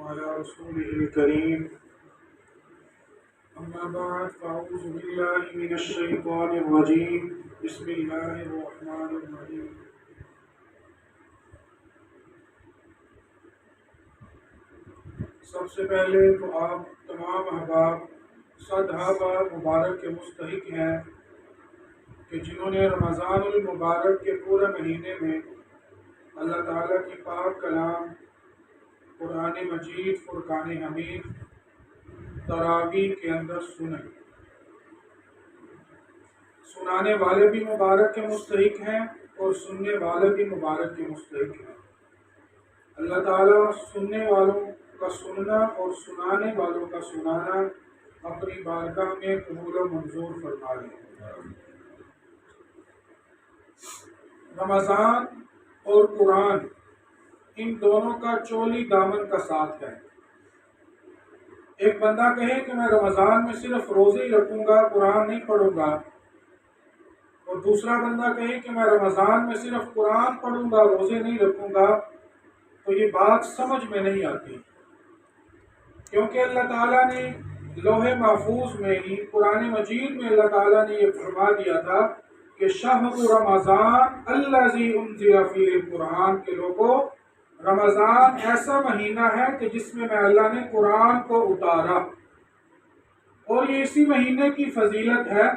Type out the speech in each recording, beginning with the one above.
على رسوله الكريم أما بعد فأعوذ بالله من الشيطان الرجيم بسم الله الرحمن الرحيم سب سے پہلے تو آپ تمام احباب صدحابہ مبارک کے مستحق ہیں کہ جنہوں نے رمضان المبارک کے پورے مہینے میں اللہ تعالیٰ کی پاک کلام قرآن مجید فرقان حمید تراویح کے اندر سنانے والے بھی مبارک کے مستحق ہیں اور سننے والے بھی مبارک کے مستحق ہیں۔ اللہ تعالیٰ سننے والوں کا سننا اور سنانے والوں کا سنانا اپنی بارگاہ میں قبول و منظور فرما لے۔ رمضان اور قرآن ان دونوں کا چولی دامن کا ساتھ ہے۔ ایک بندہ کہے کہ میں رمضان میں صرف روزے ہی رکھوں گا، قرآن نہیں پڑھوں گا، اور دوسرا بندہ کہے کہ میں رمضان میں صرف قرآن پڑھوں گا، روزے نہیں رکھوں گا، تو یہ بات سمجھ میں نہیں آتی، کیونکہ اللہ تعالیٰ نے لوح محفوظ میں ہی قرآن مجید میں اللہ تعالیٰ نے یہ فرما دیا تھا کہ شہر رمضان الذی انزل فیہ القرآن، کے لوگوں رمضان ایسا مہینہ ہے کہ جس میں اللہ نے قرآن کو اتارا، اور یہ اسی مہینے کی فضیلت ہے۔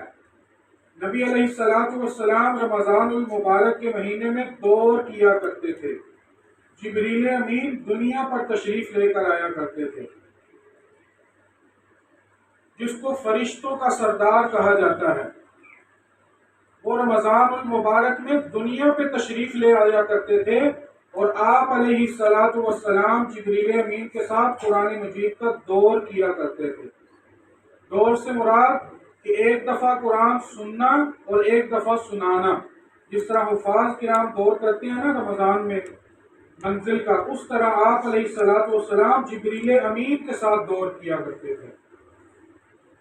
نبی علیہ السلام رمضان المبارک کے مہینے میں دور کیا کرتے تھے، جبریل امین دنیا پر تشریف لے کر آیا کرتے تھے، جس کو فرشتوں کا سردار کہا جاتا ہے۔ وہ رمضان المبارک میں دنیا پہ تشریف لے آیا کرتے تھے، اور آپ علیہ السلام جبریل امین کے ساتھ قرآن مجید کا دور کیا کرتے تھے۔ دور سے مراد کہ ایک دفعہ قرآن سننا اور ایک دفعہ سنانا، جس طرح حفاظ کرام دور کرتے ہیں نا رمضان میں منزل کا، اس طرح آپ علیہ السلام جبریل امین کے ساتھ دور کیا کرتے تھے۔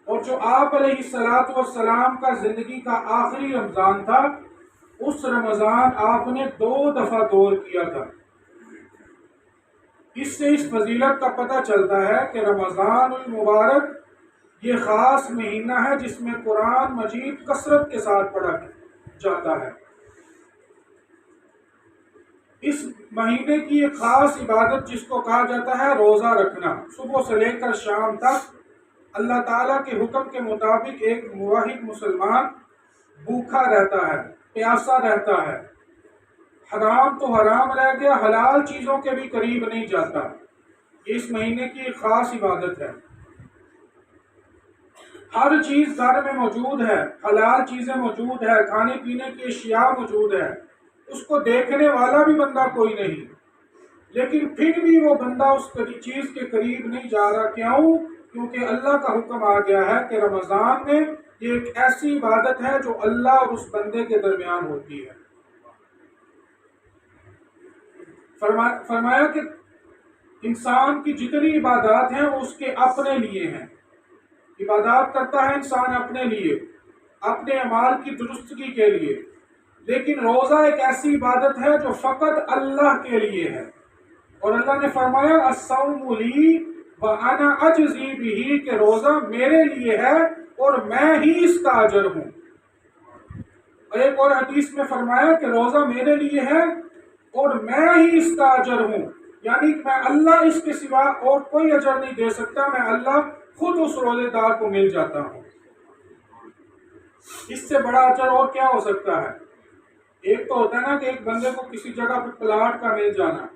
اور جو آپ علیہ السلام کا زندگی کا آخری رمضان تھا، اس رمضان آپ نے 2 دفعہ دور کیا تھا۔ اس سے اس فضیلت کا پتہ چلتا ہے کہ رمضان المبارک یہ خاص مہینہ ہے جس میں قرآن مجید کثرت کے ساتھ پڑھا جاتا ہے۔ اس مہینے کی ایک خاص عبادت جس کو کہا جاتا ہے روزہ رکھنا، صبح سے لے کر شام تک اللہ تعالیٰ کے حکم کے مطابق ایک موحد مسلمان بھوکا رہتا ہے، پیاسا رہتا ہے، حرام تو حرام رہ گیا، حلال چیزوں کے بھی قریب نہیں جاتا۔ یہ اس مہینے کی ایک خاص عبادت ہے۔ ہر چیز گھر میں موجود ہے، حلال چیزیں موجود ہے، کھانے پینے کی اشیاء موجود ہے، اس کو دیکھنے والا بھی بندہ کوئی نہیں، لیکن پھر بھی وہ بندہ اس چیز کے قریب نہیں جا رہا۔ کیوں؟ کیونکہ اللہ کا حکم آ گیا ہے کہ رمضان میں یہ ایک ایسی عبادت ہے جو اللہ اور اس بندے کے درمیان ہوتی ہے۔ فرمایا کہ انسان کی جتنی عبادات ہیں وہ اس کے اپنے لیے ہیں، عبادات کرتا ہے انسان اپنے لیے، اپنے اعمال کی درستگی کے لیے، لیکن روزہ ایک ایسی عبادت ہے جو فقط اللہ کے لیے ہے۔ اور اللہ نے فرمایا الصوم لی وَأَنَا أَجْزِي بِهِ، کہ روزہ میرے لیے ہے اور میں ہی اس کا اجر ہوں۔ اور ایک اور حدیث میں فرمایا کہ روزہ میرے لیے ہے اور میں ہی اس کا اجر ہوں، یعنی میں اللہ اس کے سوا اور کوئی اجر نہیں دے سکتا، میں اللہ خود اس روزے دار کو مل جاتا ہوں۔ اس سے بڑا اجر اور کیا ہو سکتا ہے؟ ایک تو ہوتا ہے نا کہ ایک بندے کو کسی جگہ پہ پلاٹ کا مل جانا،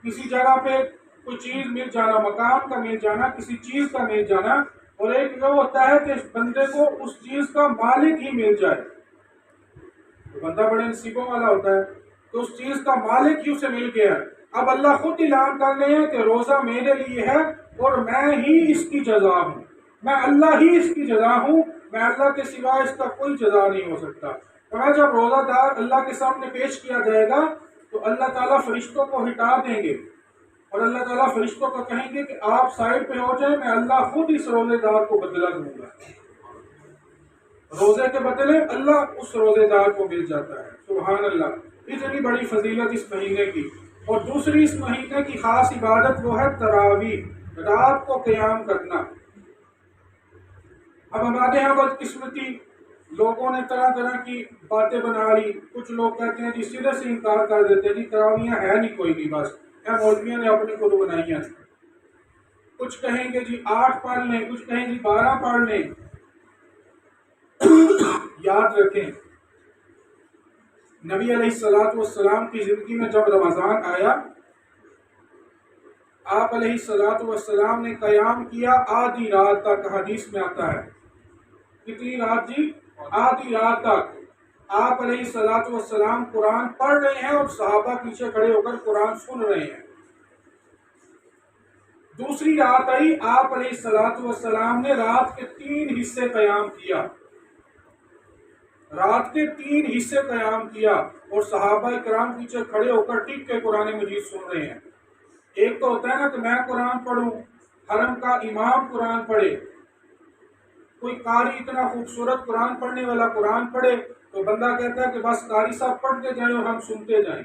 کسی جگہ پہ کوئی چیز مل جانا، مکان کا مل جانا، کسی چیز کا مل جانا، اور ایک یہ ہوتا ہے کہ اس بندے کو اس چیز کا مالک ہی مل جائے، تو بندہ بڑے نصیبوں والا ہوتا ہے، تو اس چیز کا مالک ہی اسے مل گیا۔ اب اللہ خود اعلان کر رہے ہیں کہ روزہ میرے لیے ہے اور میں ہی اس کی جزا ہوں، میں اللہ ہی اس کی جزا ہوں، میں اللہ کے سوا اس کا کوئی جزا نہیں ہو سکتا۔ اور جب روزہ دار اللہ کے سامنے پیش کیا جائے گا تو اللہ تعالیٰ فرشتوں کو ہٹا دیں گے، اور اللہ تعالیٰ فرشتوں کو کہیں گے کہ آپ سائڈ پہ ہو جائیں، میں اللہ خود اس روزے دار کو بدلہ دوں گا۔ روزے کے بدلے اللہ اس روزے دار کو مل جاتا ہے۔ سبحان اللہ، اتنی بڑی فضیلت اس مہینے کی اور دوسری اس مہینے کی خاص عبادت وہ ہے تراویح، رات کو قیام کرنا۔ اب ہمارے یہاں بدقسمتی لوگوں نے طرح طرح کی باتیں بنا لی۔ کچھ لوگ کہتے ہیں جی سرے سے انکار کر دیتے ہیں، جی تراویحاں ہے نہیں کوئی بھی، بس مولویوں نے اپنے کو بنائی ہیں۔ کچھ کہیں گے جی 8 پڑھ لیں، کچھ کہیں جی 12 پڑھ لیں۔ یاد رکھیں نبی علیہ السلام کی زندگی میں جب رمضان آیا، آپ علیہ السلام نے قیام کیا آدھی رات تک، حدیث میں آتا ہے۔ کتنی رات جی؟ آدھی رات تک آپ علیہ السلام قرآن پڑھ رہے ہیں اور صحابہ پیچھے کھڑے ہو کر قرآن سن رہے ہیں۔ دوسری رات آئی، آپ علیہ السلام نے رات کے 3 حصے قیام کیا، رات کے 3 حصے قیام کیا اور صحابہ کرام پیچھے کھڑے ہو کر ٹک کے قرآن مجید سن رہے ہیں۔ ایک تو ہوتا ہے نا کہ میں قرآن پڑھوں، حرم کا امام قرآن پڑھے، کوئی قاری اتنا خوبصورت قرآن پڑھنے والا قرآن پڑھے تو بندہ کہتا ہے کہ بس قاری صاحب پڑھتے جائیں اور ہم سنتے جائیں،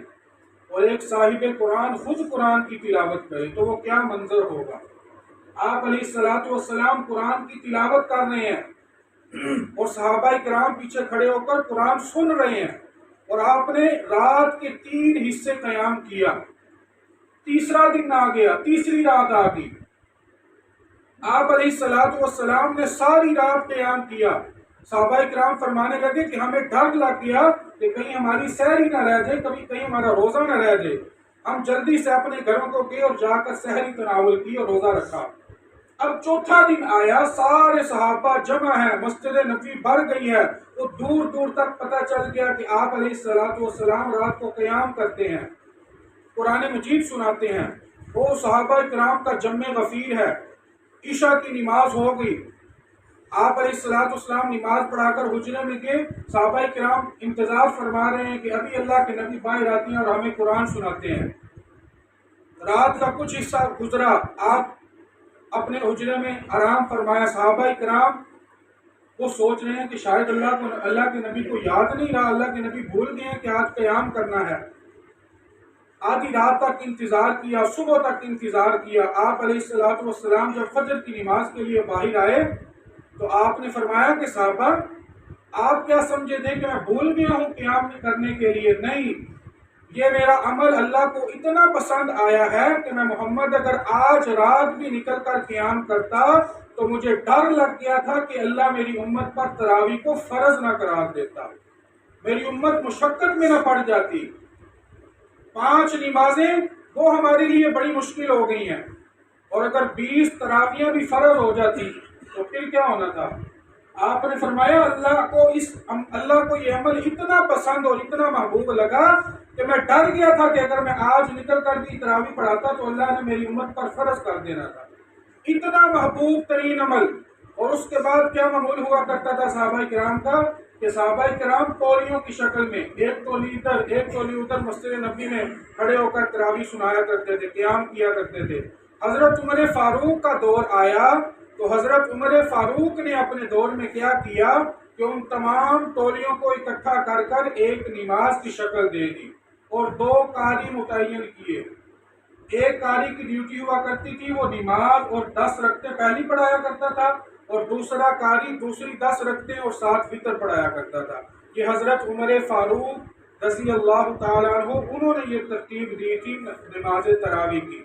اور ایک صاحب قرآن خود قرآن کی تلاوت کرے تو وہ کیا منظر ہوگا۔ آپ علیہ السلام قرآن کی تلاوت کر رہے ہیں اور صحابہ کرام پیچھے کھڑے ہو کر قرآن سن رہے ہیں، اور آپ نے رات کے 3 حصے قیام کیا۔ تیسرا دن آ گیا، تیسری رات آ گئی، آپ علیہ السلام نے ساری رات قیام کیا۔ صحابہ کرام فرمانے لگے کہ ہمیں ڈر لگ گیا کہ کہیں ہماری سحری نہ رہ جائے، کہیں ہمارا روزہ نہ رہ جائے۔ ہم جلدی سے اپنے گھروں کو گئے اور جا کر سحری تناول کی اور روزہ رکھا۔ اب چوتھا دن آیا، سارے صحابہ جمع ہیں، مسجد نبوی بھر گئی ہے، تو دور دور تک پتہ چل گیا کہ آپ علیہ السلام رات کو قیام کرتے ہیں، قرآن مجید سناتے ہیں۔ وہ صحابہ کرام کا جمع غفیر ہے۔ عشاء کی نماز ہو گئی، آپ علیہ السلام نماز پڑھا کر حجرے میں گئے، صحابہ کرام انتظار فرما رہے ہیں کہ ابھی اللہ کے نبی باہر آتے ہیں اور ہمیں قرآن سناتے ہیں۔ رات کا کچھ حصہ گزرا، آپ اپنے حجرے میں آرام فرمایا، صحابہ کرام وہ سوچ رہے ہیں کہ شاید اللہ کے نبی کو یاد نہیں رہا، اللہ کے نبی بھول گئے ہیں کہ آج قیام کرنا ہے۔ آدھی رات تک انتظار کیا، صبح تک انتظار کیا۔ آپ علیہ السلام جب فجر کی نماز کے لیے باہر آئے تو آپ نے فرمایا کہ صحابہ آپ کیا سمجھے تھے کہ میں بھول گیا ہوں قیام کرنے کے لیے؟ نہیں، یہ میرا عمل اللہ کو اتنا پسند آیا ہے کہ میں محمد اگر آج رات بھی نکل کر قیام کرتا تو مجھے ڈر لگ گیا تھا کہ اللہ میری امت پر تراویح کو فرض نہ قرار دیتا، میری امت مشقت میں نہ پڑ جاتی۔ 5 نمازیں وہ ہمارے لیے بڑی مشکل ہو گئی ہیں، اور اگر 20 تراویحیں بھی فرض ہو جاتی تو پھر کیا ہونا تھا۔ آپ نے فرمایا اللہ کو یہ عمل اتنا پسند اور اتنا محبوب لگا کہ میں ڈر گیا تھا کہ اگر میں آج نکل کر بھی تراویح پڑھاتا تو اللہ نے میری امت پر فرض کر دینا تھا۔ اتنا محبوب ترین عمل۔ اور اس کے بعد کیا معمول ہوا کرتا تھا صحابہ کرام کا کہ صحابہ کرام تولیوں کی شکل میں ایک تولی ادھر ایک تولی ادھر مسجد نبوی میں کھڑے ہو کر تراویح سنایا کرتے تھے، قیام کیا کرتے تھے۔ حضرت عمر فاروق کا دور آیا تو حضرت عمر فاروق نے اپنے دور میں کیا کیا کہ ان تمام تولیوں کو اکٹھا کر کر ایک نماز کی شکل دے دی اور 2 قاری متعین کیے۔ ایک قاری کی ڈیوٹی ہوا کرتی تھی، وہ نماز اور 10 رکعتیں پہلی پڑھایا کرتا تھا، اور دوسرا قاری دوسری 10 رکعتیں اور 7 وتر پڑھایا کرتا تھا۔ یہ حضرت عمر فاروق رضی اللہ تعالیٰ عنہ انہوں نے یہ ترتیب دی تھی نماز تراویح کی۔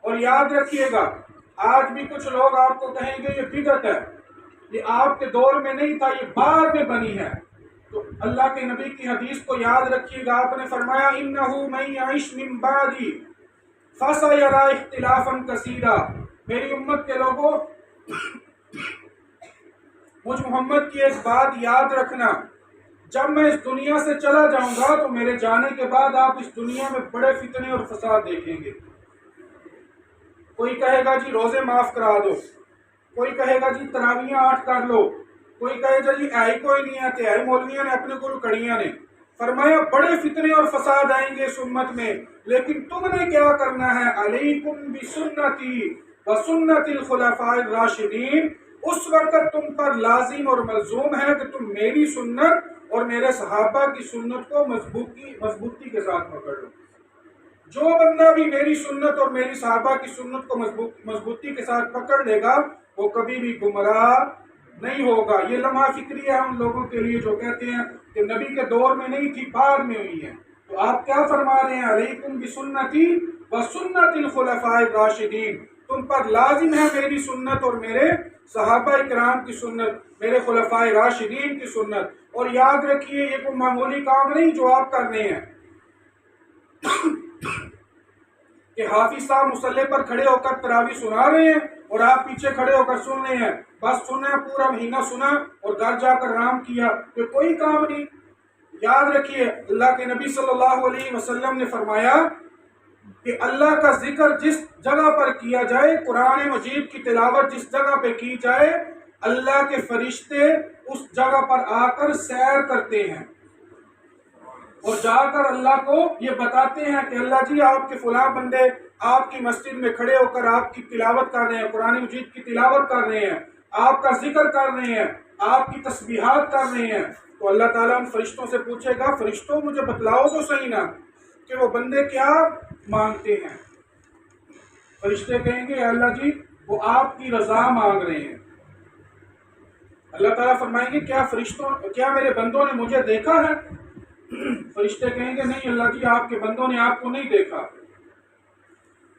اور یاد رکھیے گا آج بھی کچھ لوگ آپ کو کہیں گے یہ بدعت ہے، یہ آپ کے دور میں نہیں تھا، یہ بعد میں بنی ہے۔ تو اللہ کے نبی کی حدیث کو یاد رکھیے گا، آپ نے فرمایا انہو من یعش من بعدی فسیری اختلافا کثیرا۔ میری امت کے لوگوں مجھ محمد کی ایک بات یاد رکھنا، جب میں اس دنیا سے چلا جاؤں گا تو میرے جانے کے بعد آپ اس دنیا میں بڑے فتنے اور فساد دیکھیں گے۔ کوئی کہے گا جی روزے معاف کرا دو، کوئی کہے گا جی تراویحاں 8 کر لو، کوئی کہے گا جی آئی کوئی نہیں آتے، آئی مولویاں نے اپنے کو کڑیاں نے۔ فرمایا بڑے فتنے اور فساد آئیں گے اس امت میں، لیکن تم نے کیا کرنا ہے، علیکم بسنتی وسنت الخلفاء الراشدین۔ اس وقت تم پر لازم اور ملزوم ہے کہ تم میری سنت اور میرے صحابہ کی سنت کو مضبوطی کے ساتھ پکڑ لو۔ جو بندہ بھی میری سنت اور میری صحابہ کی سنت کو مضبوطی کے ساتھ پکڑ لے گا وہ کبھی بھی گمراہ نہیں ہوگا۔ یہ لمحہ فکری ہے ان لوگوں کے لیے جو کہتے ہیں کہ نبی کے دور میں نہیں تھی، بعد میں ہوئی ہے۔ تو آپ کیا فرما رہے ہیں؟ علیکم بسنتی وسنت الخلفاء الراشدین، تم پر لازم ہے میری سنت اور میرے صحابہ کرام کی سنت، میرے خلفاء راشدین کی سنت۔ اور یاد رکھیے یہ کوئی معمولی کام نہیں جو آپ کر رہے ہیں کہ حافظ صاحب مصلی پر کھڑے ہو کر تراویح سنا رہے ہیں اور آپ پیچھے کھڑے ہو کر سن رہے ہیں، بس سنا پورا مہینہ سنا اور گھر جا کر رام کیا، یہ کوئی کام نہیں۔ یاد رکھیے اللہ کے نبی صلی اللہ علیہ وسلم نے فرمایا کہ اللہ کا ذکر جس جگہ پر کیا جائے، قرآن مجید کی تلاوت جس جگہ پہ کی جائے، اللہ کے فرشتے اس جگہ پر آ کر سیر کرتے ہیں اور جا کر اللہ کو یہ بتاتے ہیں کہ اللہ جی آپ کے فلاں بندے آپ کی مسجد میں کھڑے ہو کر آپ کی تلاوت کر رہے ہیں، قرآن مجید کی تلاوت کر رہے ہیں، آپ کا ذکر کر رہے ہیں، آپ کی تسبیحات کر رہے ہیں۔ تو اللہ تعالیٰ ان فرشتوں سے پوچھے گا، فرشتوں مجھے بتلاؤ تو صحیح نا کہ وہ بندے کیا مانگتے ہیں۔ فرشتے کہیں گے اللہ جی وہ آپ کی رضا مانگ رہے ہیں۔ اللہ تعالیٰ فرمائیں گے کیا میرے بندوں نے مجھے دیکھا ہے؟ فرشتے کہیں گے نہیں اللہ جی آپ کے بندوں نے آپ کو نہیں دیکھا۔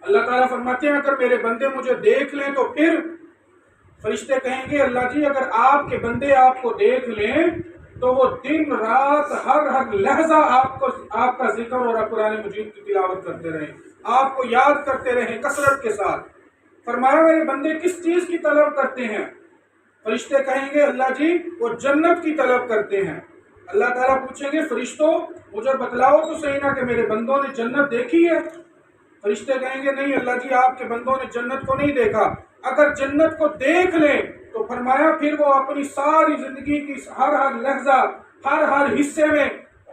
اللہ تعالیٰ فرماتے ہیں اگر میرے بندے مجھے دیکھ لیں تو پھر؟ فرشتے کہیں گے اللہ جی اگر آپ کے بندے آپ کو دیکھ لیں تو وہ دن رات ہر لحظہ آپ کا ذکر اور قرآن مجید کی تلاوت کرتے رہیں، آپ کو یاد کرتے رہیں کثرت کے ساتھ۔ فرمایا میرے بندے کس چیز کی طلب کرتے ہیں؟ فرشتے کہیں گے اللہ جی وہ جنت کی طلب کرتے ہیں۔ اللہ تعالیٰ پوچھیں گے فرشتوں مجھے بتلاؤ تو صحیح نا کہ میرے بندوں نے جنت دیکھی ہے؟ فرشتے کہیں گے نہیں اللہ جی آپ کے بندوں نے جنت کو نہیں دیکھا۔ اگر جنت کو دیکھ لیں تو فرمایا پھر وہ اپنی ساری زندگی کی ہر لحظہ ہر حصے میں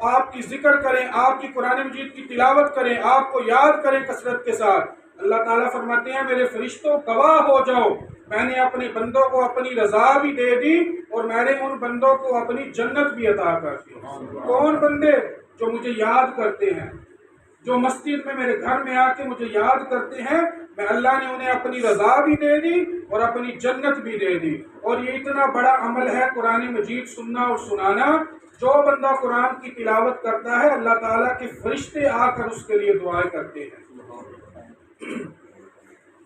آپ کی ذکر کریں، آپ کی قرآن مجید کی تلاوت کریں، آپ کو یاد کریں کثرت کے ساتھ۔ اللہ تعالیٰ فرماتے ہیں میرے فرشتوں گواہ ہو جاؤ، میں نے اپنے بندوں کو اپنی رضا بھی دے دی اور میں نے ان بندوں کو اپنی جنت بھی عطا کر دی۔ کون بندے؟ جو مجھے یاد کرتے ہیں، جو مسجد میں میرے گھر میں آ کے مجھے یاد کرتے ہیں، میں اللہ نے انہیں اپنی رضا بھی دے دی اور اپنی جنت بھی دے دی۔ اور یہ اتنا بڑا عمل ہے قرآن مجید سننا اور سنانا۔ جو بندہ قرآن کی تلاوت کرتا ہے اللہ تعالیٰ کے فرشتے آ کر اس کے لیے دعائیں کرتے ہیں۔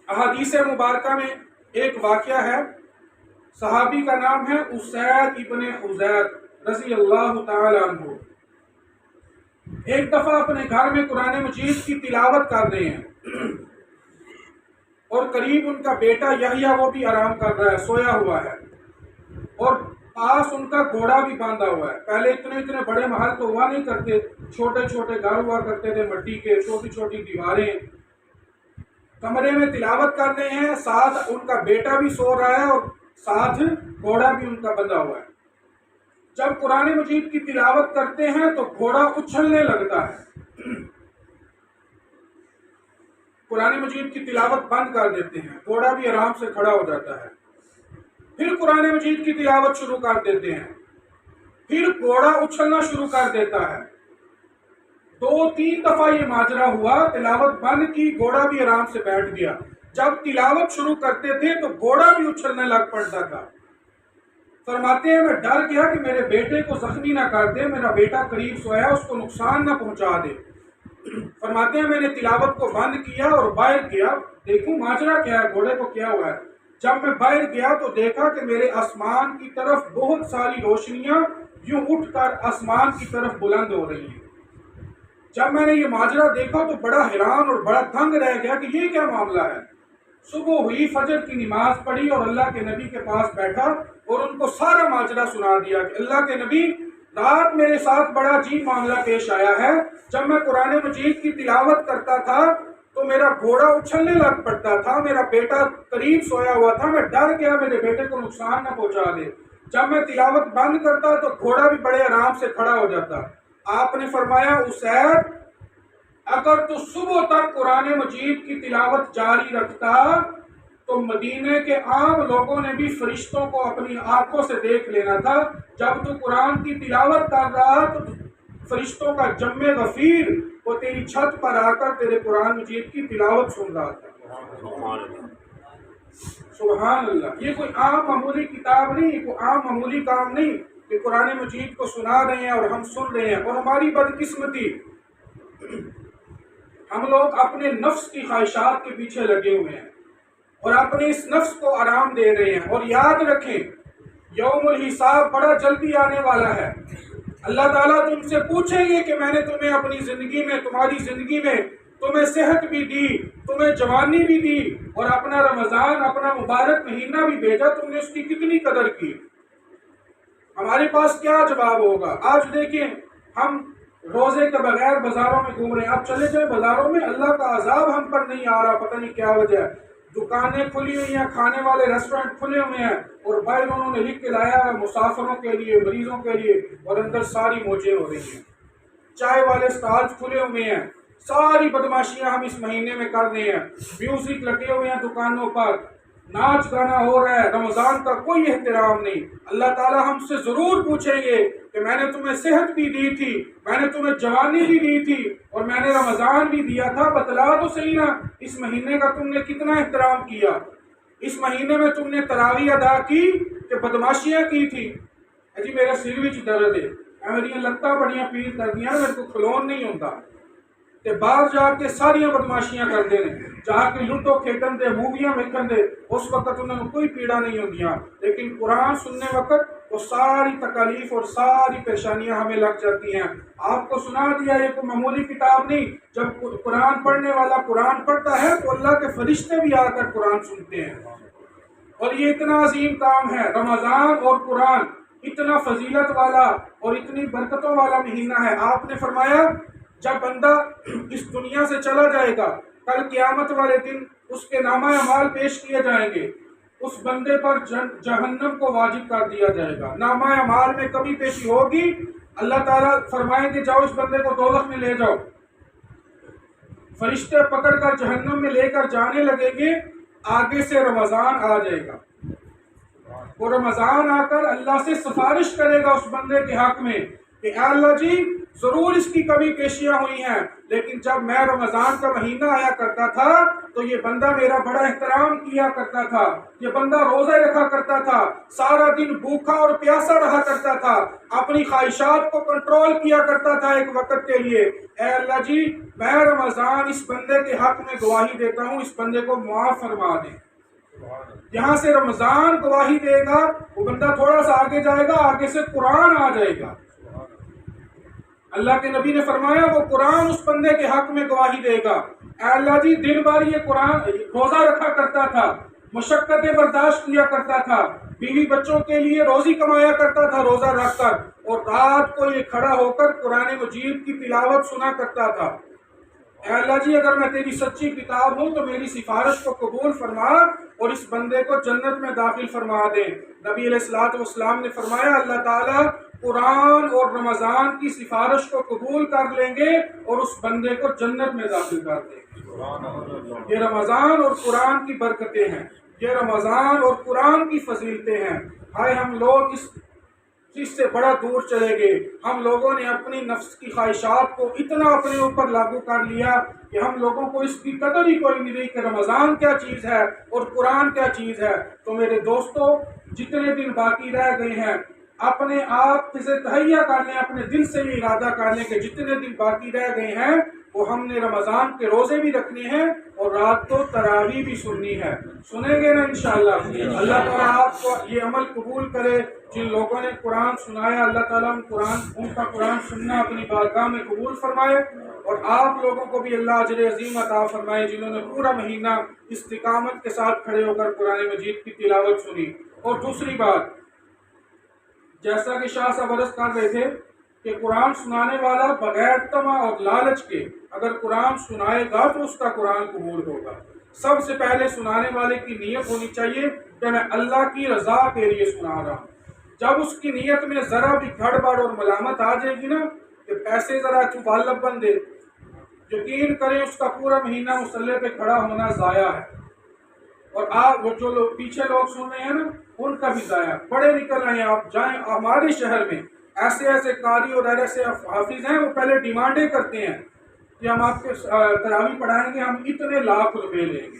احادیث مبارکہ میں ایک واقعہ ہے، صحابی کا نام ہے اسید ابن حضیر رضی اللہ تعالی عنہ۔ ایک دفعہ اپنے گھر میں قرآن مجید کی تلاوت کر رہے ہیں اور قریب ان کا بیٹا یحییٰ وہ بھی آرام کر رہا ہے، سویا ہوا ہے اور پاس ان کا گھوڑا بھی باندھا ہوا ہے۔ پہلے اتنے بڑے محل تو ہوا نہیں کرتے، چھوٹے چھوٹے گھر ہوا کرتے تھے، مٹی کے، چھوٹی چھوٹی دیواریں۔ کمرے میں تلاوت کر رہے ہیں، ساتھ ان کا بیٹا بھی سو رہا ہے اور ساتھ گھوڑا بھی ان کا بندھا ہوا ہے۔ جب قرآن مجید کی تلاوت کرتے ہیں تو گھوڑا اچھلنے لگتا ہے، قرآن مجید کی تلاوت بند کر دیتے ہیں، گھوڑا بھی آرام سے کھڑا ہو جاتا ہے، پھر قرآن مجید کی تلاوت شروع کر دیتے ہیں، پھر گھوڑا اچھلنا شروع کر دیتا ہے۔ 2-3 دفعہ یہ ماجرا ہوا، تلاوت بند کی، گھوڑا بھی آرام سے بیٹھ گیا۔ جب تلاوت شروع کرتے تھے تو گھوڑا بھی اچھلنے لگ پڑتا تھا۔ فرماتے ہیں میں ڈر گیا کہ میرے بیٹے کو زخمی نہ کر دے، میرا بیٹا قریب سویا ہے، اس کو نقصان نہ پہنچا دے۔ فرماتے ہیں میں نے تلاوت کو بند کیا اور باہر گیا، دیکھوں ماجرا کیا ہے، گھوڑے کو کیا ہوا ہے۔ جب میں باہر گیا تو دیکھا کہ میرے آسمان کی طرف بہت ساری روشنیاں یوں اٹھ کر آسمان کی طرف بلند ہو رہی ہیں۔ جب میں نے یہ ماجرا دیکھا تو بڑا حیران اور بڑا دنگ رہ گیا کہ یہ کیا معاملہ ہے۔ صبح ہوئی، فجر کی نماز پڑھی اور اللہ کے نبی کے پاس بیٹھا اور ان کو سارا ماجرا سنا دیا کہ اللہ کے نبی رات میرے ساتھ بڑا عجیب معاملہ پیش آیا ہے۔ جب میں قرآن مجید کی تلاوت کرتا تھا تو میرا گھوڑا اچھلنے لگ پڑتا تھا، میرا بیٹا قریب سویا ہوا تھا، میں ڈر گیا میرے بیٹے کو نقصان نہ پہنچا دے۔ جب میں تلاوت بند کرتا تو گھوڑا بھی بڑے آرام سے کھڑا ہو جاتا۔ آپ نے فرمایا اسید اگر تو صبح تک قرآن مجید کی تلاوت جاری رکھتا تو مدینے کے عام لوگوں نے بھی فرشتوں کو اپنی آنکھوں سے دیکھ لینا تھا۔ جب تو قرآن کی تلاوت کر رہا تو فرشتوں کا جم غفیر وہ تیری چھت پر آ کر تیرے قرآن مجید کی تلاوت سن رہا تھا۔ سبحان اللہ۔ یہ کوئی عام معمولی کتاب نہیں، کوئی عام معمولی کام نہیں کہ قرآن مجید کو سنا رہے ہیں اور ہم سن رہے ہیں۔ اور ہماری بدقسمتی، ہم لوگ اپنے نفس کی خواہشات کے پیچھے لگے ہوئے ہیں اور اپنے اس نفس کو آرام دے رہے ہیں۔ اور یاد رکھیں، یوم الحساب بڑا جلدی آنے والا ہے۔ اللہ تعالیٰ تم سے پوچھیں گے کہ میں نے تمہیں اپنی زندگی میں، تمہاری زندگی میں تمہیں صحت بھی دی، تمہیں جوانی بھی دی، اور اپنا رمضان، اپنا مبارک مہینہ بھی بھیجا، تم نے اس کی کتنی قدر کی؟ ہمارے پاس کیا جواب ہوگا؟ آج دیکھیں، ہم روزے کے بغیر بازاروں میں گھوم رہے ہیں۔ آپ چلے جائیں بازاروں میں، اللہ کا عذاب ہم پر نہیں آ رہا، پتہ نہیں کیا وجہ ہے۔ دکانیں کھلی ہوئی ہیں، کھانے والے ریسٹورینٹ کھلے ہوئے ہیں، اور باہر انہوں نے لکھ کے لایا ہے مسافروں کے لیے، مریضوں کے لیے، اور اندر ساری موجیں ہو رہی ہیں۔ چائے والے اسٹالز کھلے ہوئے ہیں۔ ساری بدماشیاں ہم اس مہینے میں کر رہے ہیں۔ میوزک لگے ہوئے ہیں دکانوں پر، ناچ گانا ہو رہا ہے، رمضان کا کوئی احترام نہیں۔ اللہ تعالیٰ ہم سے ضرور پوچھیں گے کہ میں نے تمہیں صحت بھی دی تھی، میں نے تمہیں جوانی بھی دی تھی، اور میں نے رمضان بھی دیا تھا، بتلا تو صحیح نا اس مہینے کا تم نے کتنا احترام کیا؟ اس مہینے میں تم نے تراویح ادا کی کہ بدماشیاں کی تھی؟ جی میرے سر وچ درد ہے، میری لتاں بڑیاں پیڑ کر دیا، میرے کو کھلون نہیں ہوتا، تے باہر جا کے ساریاں بدماشیاں کرتے ہیں، جا کے لوٹو کھیڈن دے، موویاں ویکھن دے، اس وقت انہوں نے کوئی پیڑا نہیں ہوندیاں، لیکن قرآن سننے وقت وہ ساری تکالیف اور ساری پریشانیاں ہمیں لگ جاتی ہیں۔ آپ کو سنا دیا، یہ کوئی معمولی کتاب نہیں۔ جب قرآن پڑھنے والا قرآن پڑھتا ہے تو اللہ کے فرشتے بھی آ کر قرآن سنتے ہیں، اور یہ اتنا عظیم کام ہے۔ رمضان اور قرآن اتنا فضیلت والا اور اتنی برکتوں والا مہینہ ہے۔ آپ نے فرمایا جب بندہ اس دنیا سے چلا جائے گا، کل قیامت والے دن اس کے نامہ اعمال پیش کیے جائیں گے، اس بندے پر جہنم کو واجب کر دیا جائے گا۔ نامہ اعمال میں کمی پیشی ہوگی، اللہ تعالیٰ فرمائیں کہ جاؤ اس بندے کو دوزخ میں لے جاؤ۔ فرشتے پکڑ کر جہنم میں لے کر جانے لگیں گے، آگے سے رمضان آ جائے گا، وہ رمضان آ کر اللہ سے سفارش کرے گا اس بندے کے حق میں کہ اے اللہ جی ضرور اس کی کمی پیشیاں ہوئی ہیں، لیکن جب میں رمضان کا مہینہ آیا کرتا تھا تو یہ بندہ میرا بڑا احترام کیا کرتا تھا، یہ بندہ روزے رکھا کرتا تھا، سارا دن بھوکا اور پیاسا رہا کرتا تھا، اپنی خواہشات کو کنٹرول کیا کرتا تھا ایک وقت کے لیے۔ اے اللہ جی میں رمضان اس بندے کے حق میں گواہی دیتا ہوں، اس بندے کو معاف فرما دیں۔ یہاں سے رمضان گواہی دے گا، وہ بندہ تھوڑا سا آگے جائے گا، آگے سے قرآن آ جائے گا۔ اللہ کے نبی نے فرمایا وہ قرآن اس بندے کے حق میں گواہی دے گا۔ اے اللہ جی دن بھر یہ قرآن روزہ رکھا کرتا تھا، مشقتیں برداشت کیا کرتا تھا، بیوی بچوں کے لیے روزی کمایا کرتا تھا روزہ رکھ کر، اور رات کو یہ کھڑا ہو کر قرآن مجید کی تلاوت سنا کرتا تھا۔ اے اللہ جی اگر میں تیری سچی کتاب ہوں تو میری سفارش کو قبول فرما اور اس بندے کو جنت میں داخل فرما دے۔ نبی علیہ الصلوۃ والسلام نے فرمایا اللہ تعالیٰ قرآن اور رمضان کی سفارش کو قبول کر لیں گے اور اس بندے کو جنت میں داخل کر دیں گے۔ یہ رمضان اور قرآن کی برکتیں ہیں، یہ رمضان اور قرآن کی فضیلتیں ہیں۔ ہائے ہم لوگ اس چیز سے بڑا دور چلے گئے، ہم لوگوں نے اپنی نفس کی خواہشات کو اتنا اپنے اوپر لاگو کر لیا کہ ہم لوگوں کو اس کی قدر ہی کوئی نہیں رہی کہ رمضان کیا چیز ہے اور قرآن کیا چیز ہے۔ تو میرے دوستو جتنے دن باقی رہ گئے ہیں اپنے آپ سے تہیہ کر لیں، اپنے دل سے یہ ارادہ کر لیں کہ جتنے دن باقی رہ گئے ہیں وہ ہم نے رمضان کے روزے بھی رکھنے ہیں اور رات کو تراویح بھی سننی ہے۔ سنیں گے نا انشاءاللہ؟ اللہ تعالیٰ آپ کو یہ عمل قبول کرے۔ جن لوگوں نے قرآن سنایا اللہ تعالیٰ ان کا قرآن سننا اپنی بارگاہ میں قبول فرمائے، اور آپ لوگوں کو بھی اللہ اجر عظیم عطا فرمائے جنہوں نے پورا مہینہ استقامت کے ساتھ کھڑے ہو کر قرآن مجید کی تلاوت سنی۔ اور دوسری بات، جیسا کہ شاہ صاحب عرض کر رہے تھے کہ قرآن سنانے والا بغیر طمع اور لالچ کے اگر قرآن سنائے گا تو اس کا قرآن قبول ہوگا۔ سب سے پہلے سنانے والے کی نیت ہونی چاہیے کہ میں اللہ کی رضا کے لیے سنا رہا ہوں۔ جب اس کی نیت میں ذرا بھی گڑبڑ اور ملامت آ جائے گی نا کہ پیسے ذرا چوبالب بن دے، یقین کریں اس کا پورا مہینہ مصلی پہ کھڑا ہونا ضائع ہے، اور آپ وہ جو پیچھے لوگ سن رہے ہیں نا ان کا بھی ضائع۔ بڑے نکل رہے ہیں، آپ جائیں ہمارے شہر میں ایسے ایسے قاری اور ایسے حافظ ہیں وہ پہلے ڈیمانڈیں کرتے ہیں کہ ہم آپ کے تراویح پڑھائیں گے، ہم اتنے لاکھ روپے لیں گے،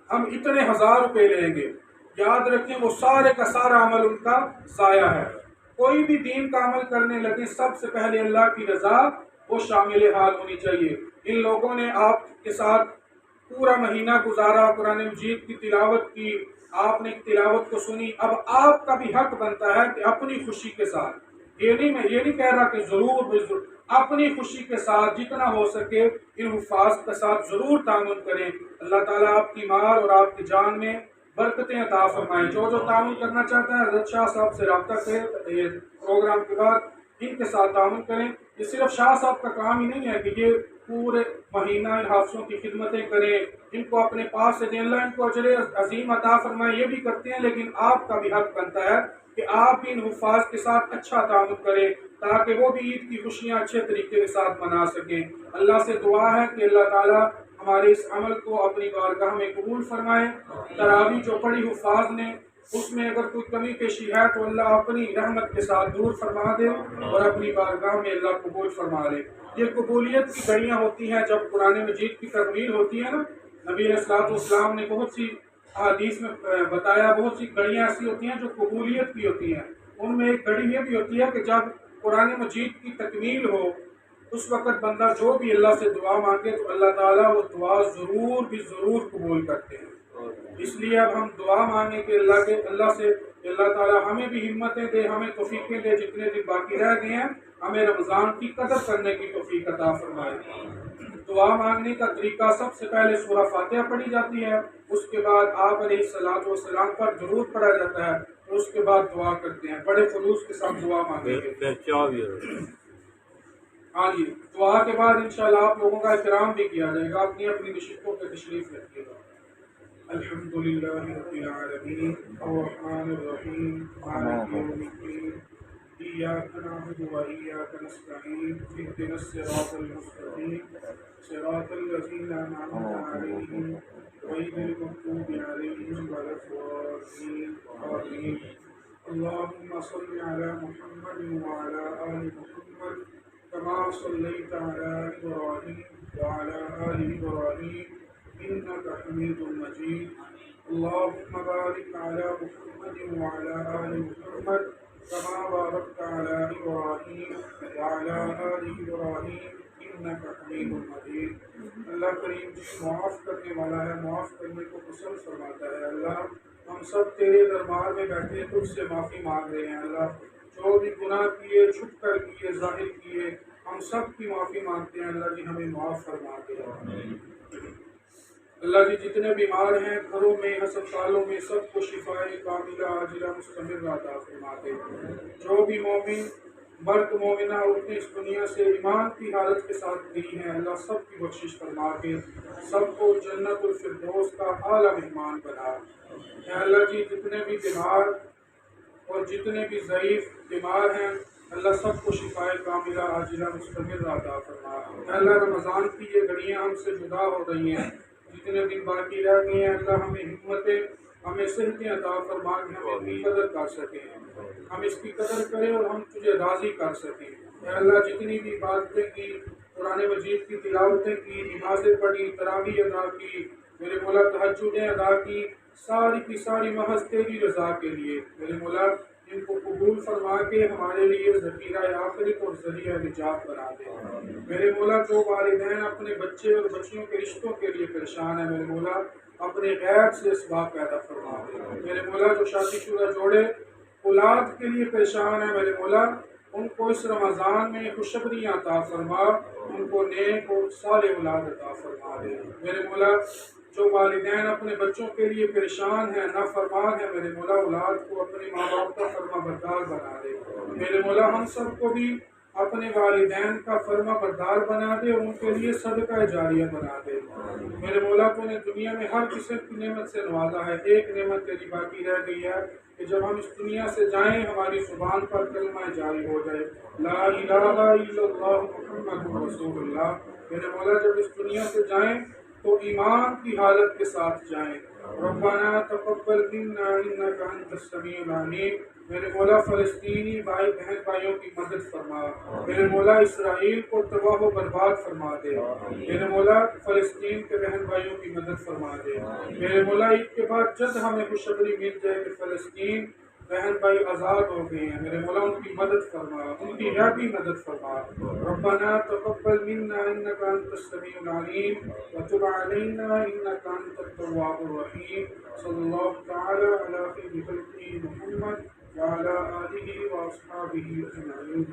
ہم اتنے ہزار روپے لیں گے، یاد رکھیں وہ سارے کا سارا عمل ان کا ضائع ہے۔ کوئی بھی دین کا عمل کرنے لگے سب سے پہلے اللہ کی رضا وہ شامل حال ہونی چاہیے۔ ان لوگوں نے آپ کے ساتھ پورا مہینہ گزارا، قرآن مجید کی تلاوت کی، آپ نے تلاوت کو سنی، اب آپ کا بھی حق بنتا ہے کہ اپنی خوشی کے ساتھ، میں یہ نہیں کہہ رہا کہ ضرور اپنی خوشی کے ساتھ جتنا ہو سکے ان حفاظ کے ساتھ ضرور تعاون کریں۔ اللہ تعالیٰ آپ کی مال اور آپ کی جان میں برکتیں عطا فرمائیں۔ جو تعاون کرنا چاہتا ہے حضرت شاہ صاحب سے رابطہ کریں، یہ پروگرام کے بعد ان کے ساتھ تعاون کریں۔ یہ صرف شاہ صاحب کا کام ہی نہیں ہے کہ یہ پورے مہینہ ان حافظوں کی خدمتیں کریں، ان کو اپنے پاس سے دیں، اللہ ان کو اجر عظیم عطا فرمائے، یہ بھی کرتے ہیں، لیکن آپ کا بھی حق بنتا ہے کہ آپ بھی ان حفاظ کے ساتھ اچھا تعاون کریں تاکہ وہ بھی عید کی خوشیاں اچھے طریقے کے ساتھ منا سکیں۔ اللہ سے دعا ہے کہ اللہ تعالیٰ ہمارے اس عمل کو اپنی بارگاہ میں قبول فرمائے۔ تراویح جو پڑھی حفاظ نے اس میں اگر کوئی کمی پیشی ہے تو اللہ اپنی رحمت کے ساتھ دور فرما دے اور اپنی بارگاہ میں اللہ قبول فرما لے۔ یہ قبولیت کی گھڑیاں ہوتی ہیں جب قرآن مجید کی تکمیل ہوتی ہے نا، نبی علیہ الصلوۃ والسلام نے بہت سی حدیث میں بتایا، بہت سی گھڑیاں ایسی ہوتی ہیں جو قبولیت کی ہوتی ہیں۔ ان میں ایک گھڑی یہ بھی ہوتی ہے کہ جب قرآن مجید کی تکمیل ہو اس وقت بندہ جو بھی اللہ سے دعا مانگے تو اللہ تعالیٰ وہ دعا ضرور بھی ضرور قبول کرتے ہیں۔ اس لیے اب ہم دعا مانگیں کہ اللہ سے اللہ تعالیٰ ہمیں بھی ہمتیں دے، ہمیں توفیقیں دے، جتنے دن باقی رہ گئے ہیں ہمیں رمضان کی قدر کرنے کی توفیق عطا فرمائے۔ دعا مانگنے کا طریقہ سب سے پہلے سورہ فاتحہ پڑھی جاتی ہے، اس کے بعد آپ علیہ الصلوۃ والسلام پر درود پڑھا جاتا ہے، اور اس کے بعد دعا کرتے ہیں، بڑے خلوص کے ساتھ دعا مانگیں گے۔ ہاں جی، دعا کے بعد انشاءاللہ آپ لوگوں کا احترام بھی کیا جائے گا، اپنی اپنی نشستوں پہ تشریف رکھیے گا۔ الحمدللہ رب العالمین الرحمن الرحیم مالک یوم الدین ایاک نعبد و ایاک نستعین اهدنا الصراط المستقیم صراط الذین انعمت علیہم غیر المغضوب علیہم ولا الضالین آمین۔ اللهم صل على محمد وعلى آل محمد كما صليت على إبراهيم وعلى آل إبراهيم إنك حميد مجيد۔ اللهم بارك على محمد وعلى آل محمد كما باركت على إبراهيم وعلى آل إبراهيم إنك حميد مجيد۔ اللہ کریم جی معاف کرنے والا ہے، معاف کرنے کو پسند فرماتا ہے۔ اللہ ہم سب تیرے دربار میں بیٹھے تجھ سے معافی مانگ رہے ہیں۔ اللہ جو بھی گناہ کیے، چھپ کر کیے، ظاہر کیے، ہم سب کی معافی مانگتے ہیں۔ اللہ جی ہمیں معاف فرما دے۔ اللہ جی جتنے بیمار ہیں گھروں میں، ہسپتالوں میں، سب کو شفائے کاملہ عاجلہ مستمر عطا فرما دے۔ جو بھی مومن مرد مومنہ عورتیں اس دنیا سے ایمان کی حالت کے ساتھ گئی ہیں، اللہ سب کی بخشش فرما کے سب کو جنت الفردوس کا اعلیٰ مہمان بنا۔ اے اللہ جی جتنے بھی بیمار اور جتنے بھی ضعیف بیمار ہیں اللہ سب کو شفائے کاملہ عاجلہ مستمر عطا فرما۔ اے اللہ رمضان کی یہ گھڑیاں ہم سے جدا ہو رہی ہیں، جتنے دن باقی رہ گئے ہیں اللہ ہمیں ہمتیں، ہمیں صحتیں عطا فرما کہ ہم اس کی قدر کر سکیں، ہم اس کی قدر کریں اور ہم تجھے راضی کر سکیں۔ اے اللہ جتنی بھی عبادتیں کی، قرآن مجید کی تلاوتیں کی، نمازیں پڑھی، تراویح ادا کی، میرے مولا تہجدیں ادا کی، ساری کی ساری محض تیری رضا کے لیے، میرے مولا ان کو قبول فرما کے ہمارے لیے ذخیرہ آخرت اور ذریعہ نجات بنا دے۔ میرے مولا جو والدین اپنے بچے اور بچیوں کے رشتوں کے لیے پریشان ہیں، میرے مولا اپنے غیب سے اسباب پیدا فرما دے۔ میرے مولا جو شادی شدہ جوڑے اولاد کے لیے پریشان ہیں، میرے مولا ان کو اس رمضان میں خوشخبریاں عطا فرما، ان کو نیک اور صالح اولاد عطا فرما دے۔ میرے مولا جو والدین اپنے بچوں کے لیے پریشان ہیں، نافرمان ہیں، میرے مولا اولاد کو اپنے ماں باپ کا فرما بردار بنا دے۔ میرے مولا ہم سب کو بھی اپنے والدین کا فرما بردار بنا دے اور ان کے لیے صدقہ جاریہ بنا دے۔ میرے مولا تو نے دنیا میں ہر قسم کی نعمت سے نوازا ہے، ایک نعمت تیری باقی رہ گئی ہے کہ جب ہم اس دنیا سے جائیں ہماری زبان پر کلمہ جاری ہو جائے، لا الہ الا اللہ محمد رسول اللہ۔ میرے مولا جب اس دنیا سے جائیں تو ایمان کی حالت کے ساتھ جائیں، ربنا تقبل منا انك انت السميع العليم. میرے مولا فلسطینی بھائی بہن بھائیوں کی مدد فرما. میرے مولا اسرائیل کو تباہ و برباد فرما دے. میرے مولا فلسطین کے بہن بھائیوں کی مدد فرما دے. میرے مولا عید کے بعد جلد ہمیں خوشخبری مل جائے کہ فلسطین بہن بھائی آزاد ہو گئے ہیں. میرے مولا ان کی مدد فرما, ان کی غیبی مدد فرما. ربنا تقبل منا انك انت السميع العليم وتب علينا انك انت التواب الرحيم. صلی اللہ تعالی علی خیر خلقه محمد وعلى آله واصحابه اجمعین.